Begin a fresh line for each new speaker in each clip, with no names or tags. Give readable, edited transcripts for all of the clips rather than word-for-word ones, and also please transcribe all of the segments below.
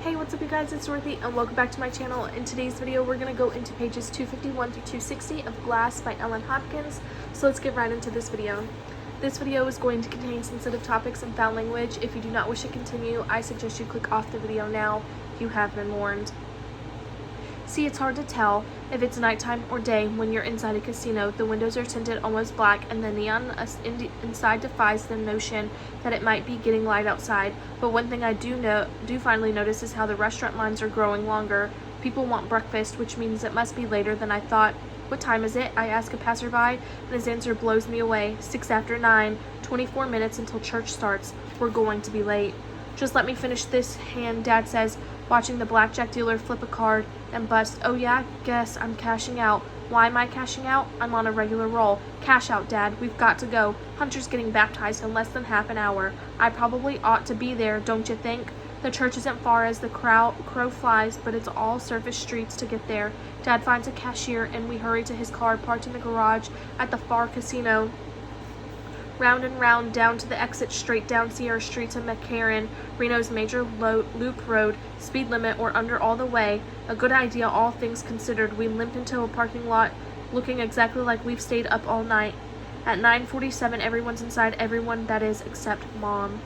Hey, what's up you guys, it's Dorothy and welcome back to my channel. In today's video we're going to go into pages 251 through 260 of Glass by Ellen Hopkins. So let's get right into this video. This video is going to contain sensitive topics and foul language. If you do not wish to continue, I suggest you click off the video now. You have been warned. See, it's hard to tell if it's nighttime or day when you're inside a casino. The windows are tinted almost black, and the neon inside defies the notion that it might be getting light outside. But one thing I do finally notice is how the restaurant lines are growing longer. People want breakfast, which means it must be later than I thought. What time is it? I ask a passerby, and his answer blows me away. 6 after 9, 24 minutes until church starts. We're going to be late. Just let me finish this hand, Dad says, watching the blackjack dealer flip a card and bust. Oh yeah, guess I'm cashing out. Why am I cashing out? I'm on a regular roll. Cash out, Dad. We've got to go. Hunter's getting baptized in less than half an hour. I probably ought to be there, don't you think? The church isn't far as the crow flies, but it's all surface streets to get there. Dad finds a cashier and we hurry to his car parked in the garage at the far casino. Round and round, down to the exit, straight down Sierra Street to McCarran, Reno's major loop road, speed limit or under all the way. A good idea, all things considered. We limp into a parking lot looking exactly like we've stayed up all night. At 9:47, everyone's inside, everyone, that is, except Mom.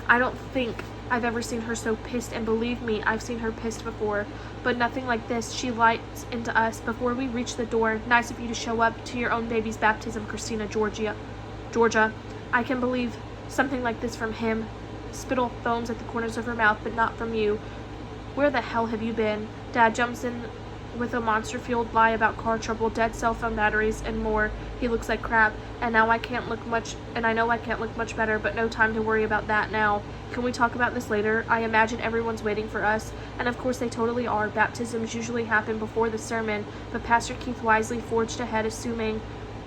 I don't think I've ever seen her so pissed, and believe me, I've seen her pissed before, but nothing like this. She lights into us before we reach the door. Nice of you to show up to your own baby's baptism, Christina, Georgia. I can believe something like this from him. Spittle foams at the corners of her mouth, but not from you. Where the hell have you been? Dad jumps in with a monster-fueled lie about car trouble, dead cell phone batteries, and more. He looks like crap, and I know I can't look much better, but no time to worry about that now. Can we talk about this later? I imagine everyone's waiting for us, and of course they totally are. Baptisms usually happen before the sermon, but Pastor Keith wisely forged ahead,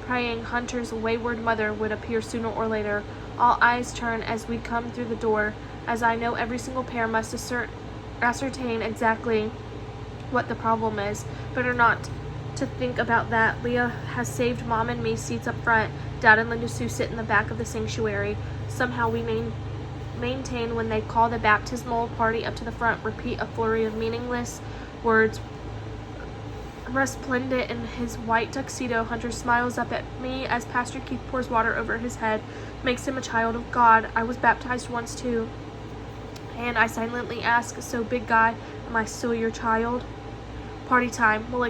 praying Hunter's wayward mother would appear sooner or later. All eyes turn as we come through the door, as I know every single pair must ascertain exactly what the problem is. Better not to think about that. Leah has saved Mom and me seats up front. Dad and Linda Sue sit in the back of the sanctuary. Somehow we maintain when they call the baptismal party up to the front, repeat a flurry of meaningless words. Resplendent in his white tuxedo, Hunter smiles up at me as Pastor Keith pours water over his head, makes him a child of God. I was baptized once too. And I silently ask, so big guy, am I still your child? Party time. Well,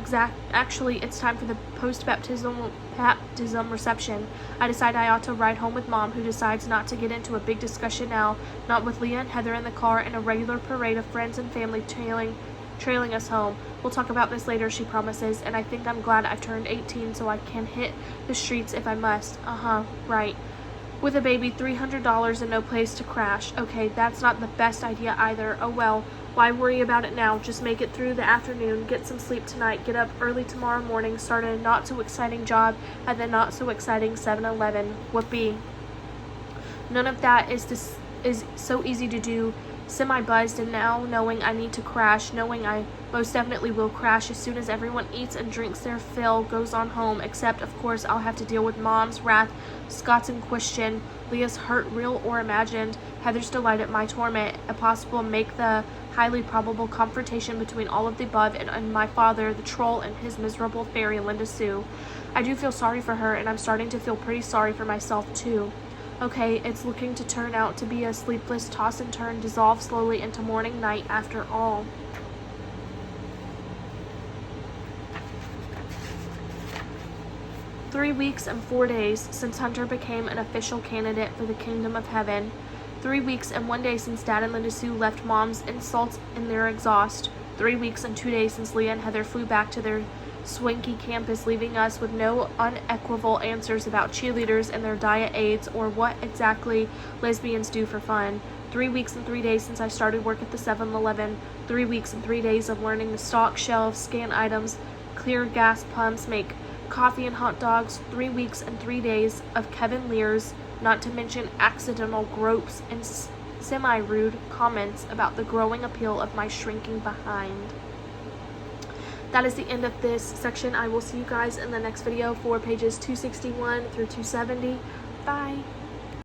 actually, it's time for the post-baptism reception. I decide I ought to ride home with Mom, who decides not to get into a big discussion now, not with Leah and Heather in the car and a regular parade of friends and family trailing us home. We'll talk about this later, she promises, and I think I'm glad I've turned 18 so I can hit the streets if I must. Right. With a baby, $300 and no place to crash. Okay, that's not the best idea either. Oh well, why worry about it now? Just make it through the afternoon, get some sleep tonight, get up early tomorrow morning, start a not so exciting job at the not so exciting 7-Eleven. Whoopee. None of that is so easy to do. Semi-buzzed and now knowing I need to crash, knowing I most definitely will crash as soon as everyone eats and drinks their fill, goes on home, except of course I'll have to deal with Mom's wrath, Scott's question, Leah's hurt, real or imagined, Heather's delight at my torment, a possible make the highly probable confrontation between all of the above and my father, the troll, and his miserable fairy, Linda Sue. I do feel sorry for her, and I'm starting to feel pretty sorry for myself too. Okay, it's looking to turn out to be a sleepless toss and turn, dissolve slowly into morning night after all. "3 weeks and 4 days since Hunter became an official candidate for the kingdom of heaven. 3 weeks and 1 day since Dad and Linda Sue left Mom's insults in their exhaust. 3 weeks and 2 days since Leah and Heather flew back to their swanky campus, leaving us with no unequivocal answers about cheerleaders and their diet aids or what exactly lesbians do for fun. 3 weeks and 3 days since I started work at the 7-Eleven. 3 weeks and 3 days of learning to stock shelves, scan items, clear gas pumps, make coffee and hot dogs. 3 weeks and 3 days of Kevin Lear's, not to mention accidental gropes and semi-rude comments about the growing appeal of my shrinking behind." That is the end of this section. I will see you guys in the next video for pages 261 through 270. Bye.